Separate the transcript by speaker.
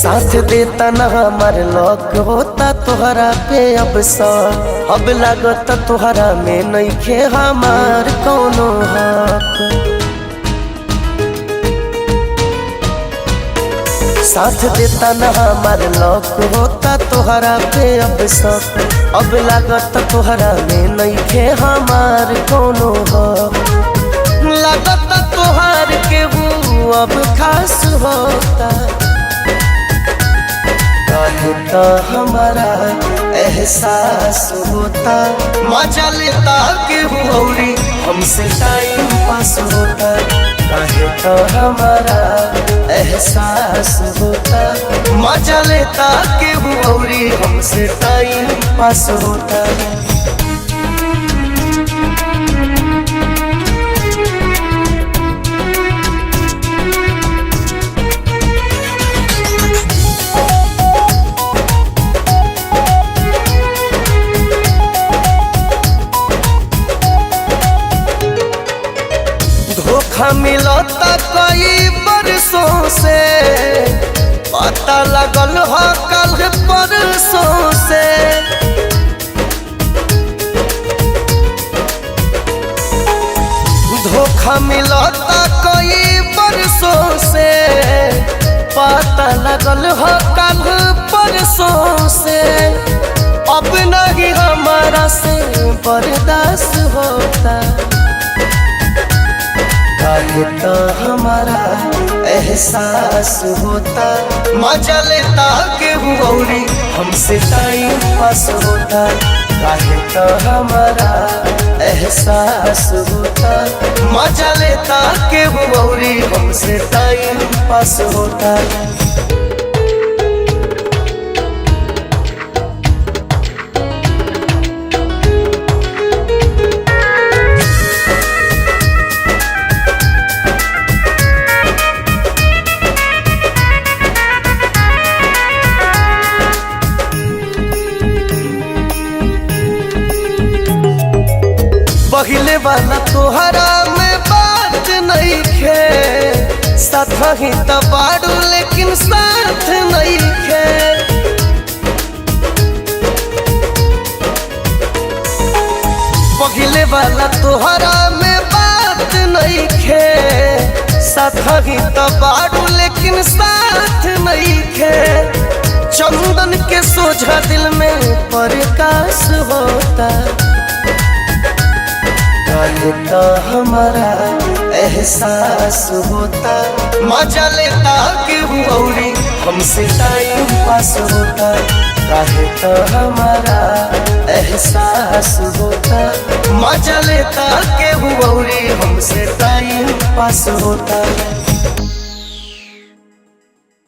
Speaker 1: साथ देता न हमार लौक होता तोहरा पे अब लागत तोहरा में नइखे हमार कौनो हक। साथ देता न हमार लौक होता तोहरा पे अब लागत तोहरा में नइखे हमार कौनो हक। लागत तोहार के हूँ अब खास होता तो हमारा एहसास होता मजा लेता के हुरी हमसे टाइम पास होता काहे तो हमारा एहसास होता मजा लेता के हुरी हमसे टाइम पास होता। धोखा मिलता कई बरसों से पता लगल हो कल परसों से। धोखा मिलता कई बरसों से पता लगल हो कल परसों से। अब नहीं हमारा से बर्दाश्त होता तो हमारा एहसास होता मजा लेता के हुरी हमसे टाइम पास होता काहे तो हमारा एहसास होता मजा लेता के हुरी हमसे टाइम पास होता। पहले वाला तोहरा में बात नहीं खे साथ ही तबाड़ू लेकिन साथ नहीं खे। पहले वाला तोहरा में बात नहीं खे साथ ही तबाड़ू लेकिन साथ नहीं खे। चंदन के सोझा दिल में प्रकाश होता तो हमारा एहसास होता मजा लेता के हुरी हमसे टाइम पास होता काहे तो हमारा एहसास होता मजा लेता के हुरी हमसे टाइम पास होता।